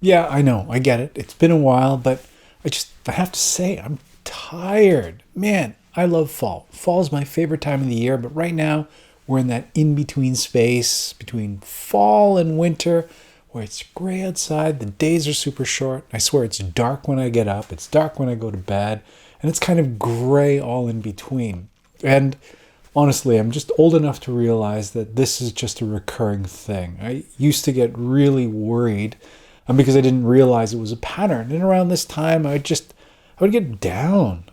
Yeah, I know. I get it. It's been a while, but I have to say, I'm tired. Man, I love fall. Fall is my favorite time of the year, but right now we're in that in-between space between fall and winter where it's gray outside, the days are super short. I swear it's dark when I get up, it's dark when I go to bed, and it's kind of gray all in between. And honestly, I'm just old enough to realize that this is just a recurring thing. I used to get really worried because I didn't realize it was a pattern. And around this time, I would get down.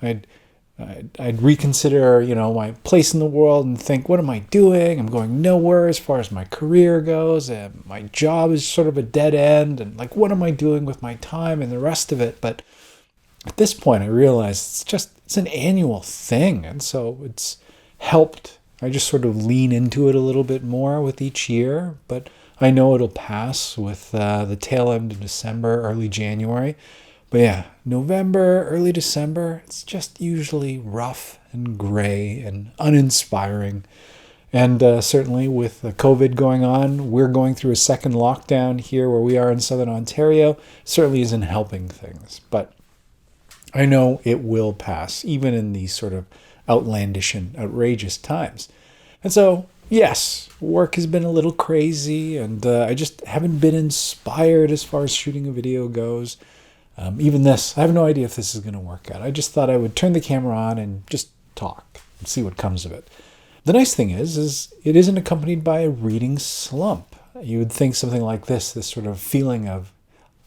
I'd reconsider, my place in the world and think, what am I doing? I'm going nowhere as far as my career goes, and my job is sort of a dead end. And like, what am I doing with my time and the rest of it? But at this point, I realized it's an annual thing, and so it's helped. I just sort of lean into it a little bit more with each year, but I know it'll pass with the tail end of December, early January. But yeah, November, early December, it's just usually rough and gray and uninspiring. And certainly with COVID going on, we're going through a second lockdown here where we are in southern Ontario. Certainly isn't helping things. But I know it will pass, even in these sort of outlandish and outrageous times. And so, yes, work has been a little crazy, and I just haven't been inspired as far as shooting a video goes. Even this, I have no idea if this is going to work out. I just thought I would turn the camera on and just talk and see what comes of it. The nice thing is it isn't accompanied by a reading slump. You would think something like this sort of feeling of,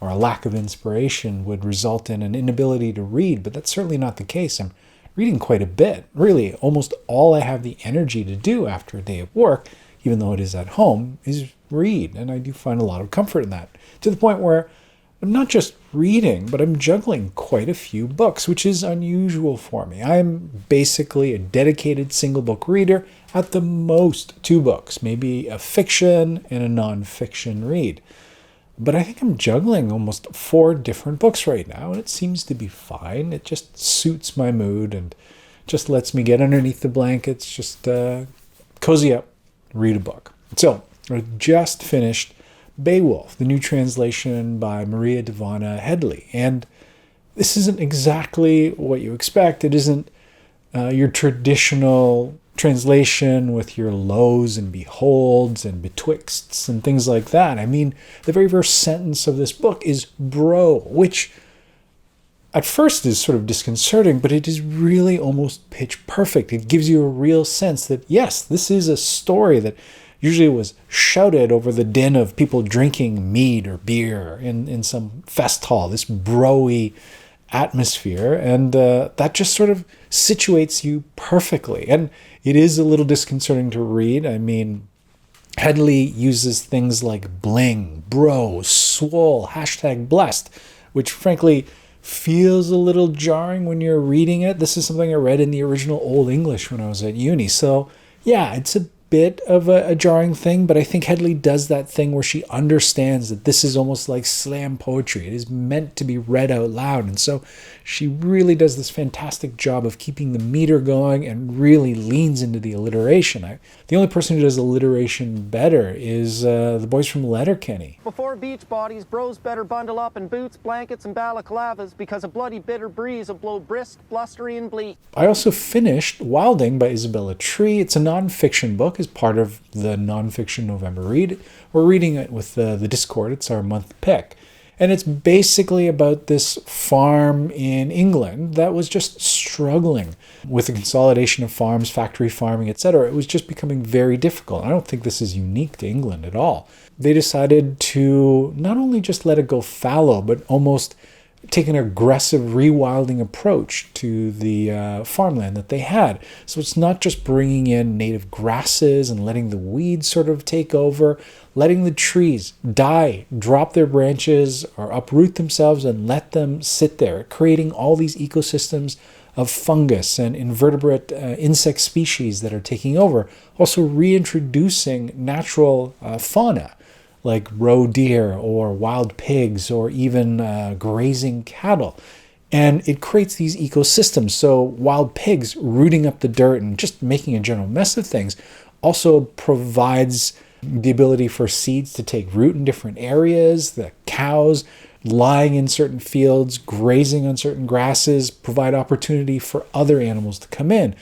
or a lack of inspiration would result in an inability to read, but that's certainly not the case. I'm reading quite a bit. Really, almost all I have the energy to do after a day of work, even though it is at home, is read. And I do find a lot of comfort in that, to the point where I'm not just reading, but I'm juggling quite a few books, which is unusual for me. I'm basically a dedicated single book reader, at the most 2 books, maybe a fiction and a non-fiction read. But I think I'm juggling almost 4 different books right now, and it seems to be fine. It just suits my mood and just lets me get underneath the blankets, just cozy up, read a book. So I just finished Beowulf, the new translation by Maria Devana Headley. And this isn't exactly what you expect. It isn't your traditional translation with your lo's and beholds and betwixts and things like that. I mean, the very first sentence of this book is bro, which at first is sort of disconcerting, but it is really almost pitch perfect. It gives you a real sense that, yes, this is a story that usually was shouted over the din of people drinking mead or beer in some fest hall, this bro-y atmosphere, and that just sort of situates you perfectly. And it is a little disconcerting to read. I mean, Headley uses things like bling, bro, swole, #blessed, which frankly feels a little jarring when you're reading it. This is something I read in the original Old English when I was at uni. So yeah, it's a bit of a jarring thing, but I think Headley does that thing where she understands that this is almost like slam poetry. It is meant to be read out loud, and so she really does this fantastic job of keeping the meter going and really leans into the alliteration. The only person who does alliteration better is the boys from Letterkenny. Before beach bodies, bros better bundle up in boots, blankets, and balaclavas because a bloody bitter breeze will blow brisk, blustery, and bleak. I also finished Wilding by Isabella Tree. It's a non-fiction book as part of the non-fiction November read. We're reading it with the Discord. It's our month pick. And it's basically about this farm in England that was just struggling with the consolidation of farms, factory farming, etc. It was just becoming very difficult. I don't think this is unique to England at all. They decided to not only just let it go fallow, but almost take an aggressive rewilding approach to the farmland that they had. So it's not just bringing in native grasses and letting the weeds sort of take over, letting the trees die, drop their branches or uproot themselves and let them sit there, creating all these ecosystems of fungus and invertebrate insect species that are taking over. Also reintroducing natural fauna like roe deer or wild pigs or even grazing cattle. And it creates these ecosystems. So wild pigs rooting up the dirt and just making a general mess of things also provides the ability for seeds to take root in different areas, the cows lying in certain fields, grazing on certain grasses, provide opportunity for other animals to come in.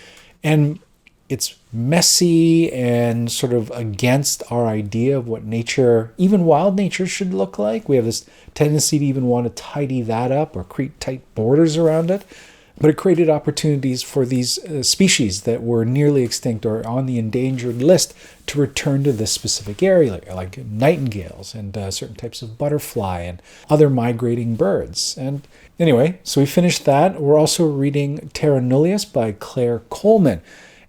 And it's messy and sort of against our idea of what nature, even wild nature, should look like. We have this tendency to even want to tidy that up or create tight borders around it. But it created opportunities for these species that were nearly extinct or on the endangered list to return to this specific area, like nightingales and certain types of butterfly and other migrating birds. And anyway, so we finished that. We're also reading Terra Nullius by Claire Coleman,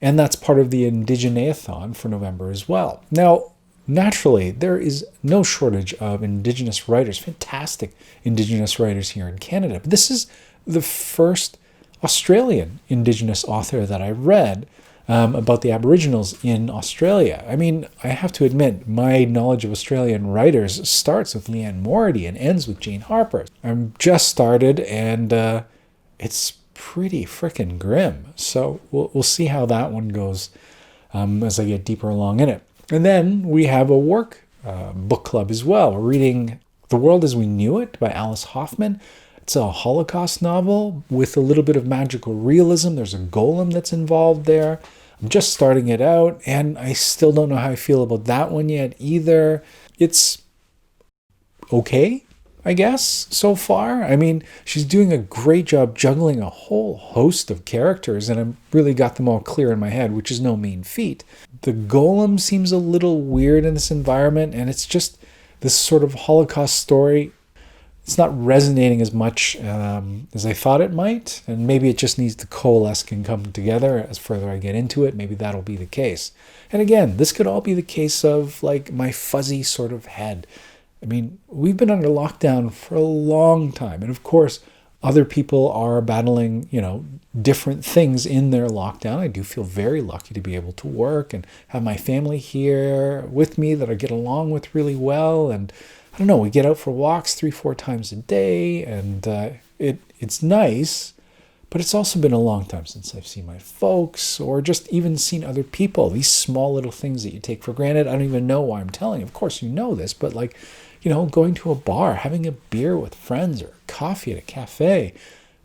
and that's part of the Indigeneathon for November as well. Now, naturally, there is no shortage of Indigenous writers, fantastic Indigenous writers here in Canada. But this is the first Australian Indigenous author that I read about the Aboriginals in Australia. I mean, I have to admit, my knowledge of Australian writers starts with Leanne Mority and ends with Jane Harper. I'm just started, and it's pretty frickin' grim. So we'll see how that one goes as I get deeper along in it. And then we have a work book club as well. We're reading The World as We Knew It by Alice Hoffman. It's a Holocaust novel with a little bit of magical realism. There's a golem that's involved there. I'm just starting it out, and I still don't know how I feel about that one yet either. It's okay, I guess, so far. I mean, she's doing a great job juggling a whole host of characters, and I've really got them all clear in my head, which is no mean feat. The golem seems a little weird in this environment, and it's just this sort of Holocaust story. It's not resonating as much as I thought it might, and maybe it just needs to coalesce and come together as further I get into it. Maybe that'll be the case. And again, this could all be the case of like my fuzzy sort of head. I mean, we've been under lockdown for a long time, and of course, other people are battling, different things in their lockdown. I do feel very lucky to be able to work and have my family here with me that I get along with really well, and I don't know, we get out for walks 3-4 times a day, and it's nice, but it's also been a long time since I've seen my folks or just even seen other people. These small little things that you take for granted. I don't even know why I'm telling you. Of course you know this, but going to a bar, having a beer with friends or coffee at a cafe.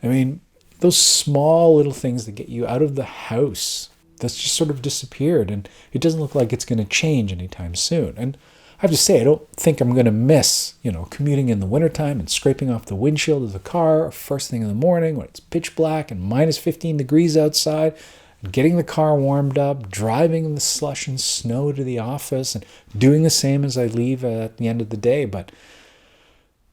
I mean, those small little things that get you out of the house, that's just sort of disappeared, and it doesn't look like it's going to change anytime soon. And I have to say, I don't think I'm going to miss, commuting in the wintertime and scraping off the windshield of the car first thing in the morning when it's pitch black and minus 15 degrees outside, and getting the car warmed up, driving in the slush and snow to the office, and doing the same as I leave at the end of the day. But,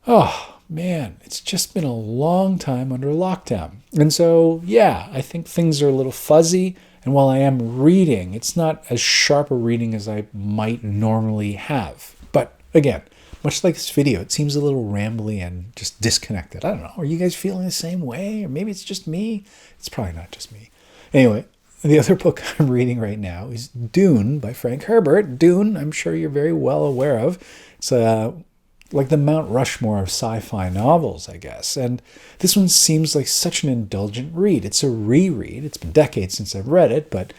oh, man, it's just been a long time under lockdown. And so, yeah, I think things are a little fuzzy. And while I am reading, it's not as sharp a reading as I might normally have. But again, much like this video, it seems a little rambly and just disconnected. I don't know. Are you guys feeling the same way? Or maybe it's just me? It's probably not just me. Anyway, the other book I'm reading right now is Dune by Frank Herbert. Dune, I'm sure you're very well aware of. It's like the Mount Rushmore of sci-fi novels, I guess. And this one seems like such an indulgent read. It's a reread. It's been decades since I've read it, but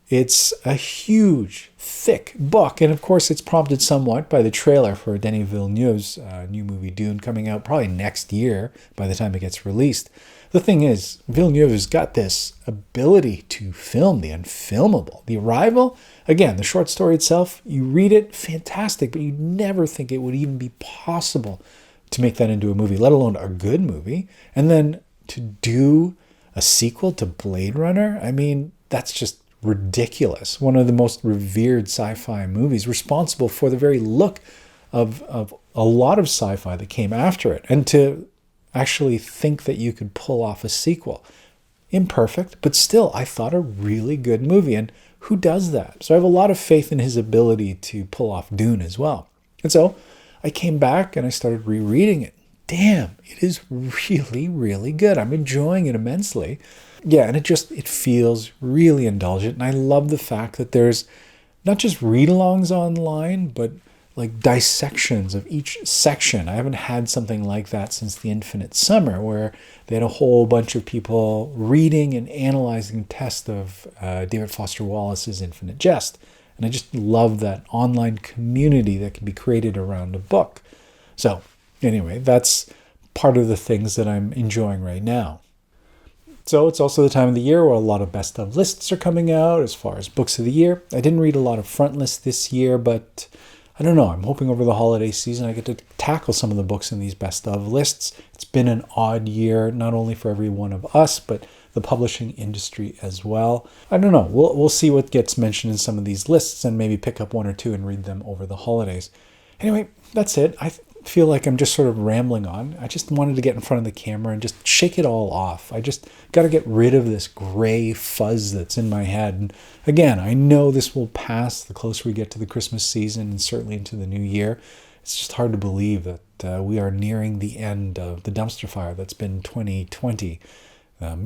it's a huge, thick book. And of course, it's prompted somewhat by the trailer for Denis Villeneuve's new movie Dune coming out probably next year by the time it gets released. The thing is, Villeneuve has got this ability to film the unfilmable. The Arrival, again, the short story itself, you read it, fantastic, but you'd never think it would even be possible to make that into a movie, let alone a good movie. And then to do a sequel to Blade Runner, I mean, that's just ridiculous. One of the most revered sci-fi movies, responsible for the very look of a lot of sci-fi that came after it. And to actually think that you could pull off a sequel. Imperfect, but still, I thought a really good movie. And who does that? So I have a lot of faith in his ability to pull off Dune as well. And so I came back and I started rereading it. Damn, it is really, really good. I'm enjoying it immensely. Yeah, and it feels really indulgent. And I love the fact that there's not just read-alongs online, but like dissections of each section. I haven't had something like that since The Infinite Summer, where they had a whole bunch of people reading and analyzing text of David Foster Wallace's Infinite Jest. And I just love that online community that can be created around a book. So anyway, that's part of the things that I'm enjoying right now. So it's also the time of the year where a lot of best of lists are coming out as far as books of the year. I didn't read a lot of front lists this year, but I don't know. I'm hoping over the holiday season I get to tackle some of the books in these best of lists. It's been an odd year, not only for every one of us, but the publishing industry as well. I don't know. We'll see what gets mentioned in some of these lists and maybe pick up one or two and read them over the holidays. Anyway, that's it. I feel like I'm just sort of rambling on. I just wanted to get in front of the camera and just shake it all off. I just got to get rid of this gray fuzz that's in my head. And again, I know this will pass the closer we get to the Christmas season and certainly into the new year. It's just hard to believe that we are nearing the end of the dumpster fire that's been 2020.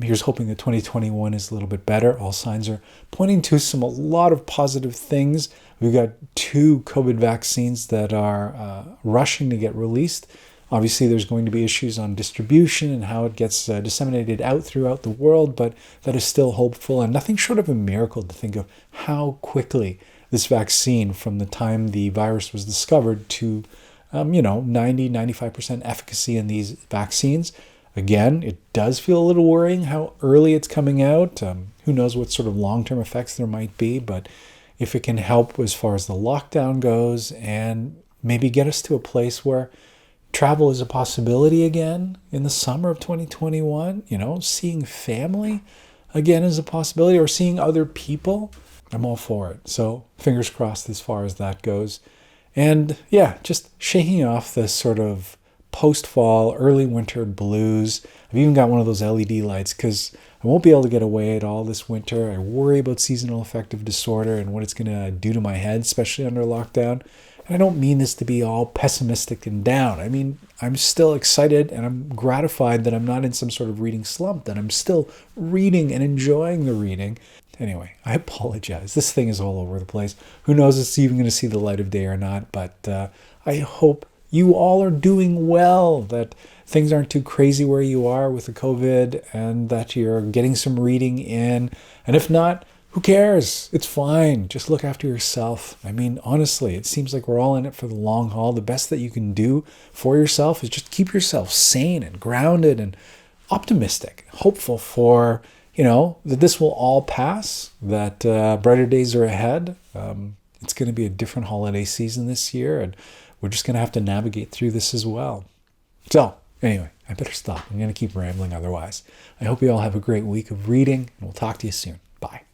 Here's hoping that 2021 is a little bit better. All signs are pointing to a lot of positive things. We've got 2 COVID vaccines that are rushing to get released. Obviously, there's going to be issues on distribution and how it gets disseminated out throughout the world, but that is still hopeful and nothing short of a miracle to think of how quickly this vaccine, from the time the virus was discovered to 90-95% efficacy in these vaccines. Again, it does feel a little worrying how early it's coming out. Who knows what sort of long-term effects there might be, but if it can help as far as the lockdown goes and maybe get us to a place where travel is a possibility again in the summer of 2021, seeing family again is a possibility or seeing other people, I'm all for it. So fingers crossed as far as that goes. And yeah, just shaking off this sort of post-fall, early winter blues. I've even got one of those LED lights because I won't be able to get away at all this winter. I worry about seasonal affective disorder and what it's going to do to my head, especially under lockdown. And I don't mean this to be all pessimistic and down. I mean, I'm still excited and I'm gratified that I'm not in some sort of reading slump, that I'm still reading and enjoying the reading. Anyway, I apologize. This thing is all over the place. Who knows if it's even going to see the light of day or not, but I hope you all are doing well, that things aren't too crazy where you are with the COVID and that you're getting some reading in. And if not, who cares? It's fine. Just look after yourself. I mean, honestly, it seems like we're all in it for the long haul. The best that you can do for yourself is just keep yourself sane and grounded and optimistic, hopeful for, that this will all pass, that brighter days are ahead. It's going to be a different holiday season this year, and we're just going to have to navigate through this as well. So, anyway, I better stop. I'm going to keep rambling otherwise. I hope you all have a great week of reading, and we'll talk to you soon. Bye.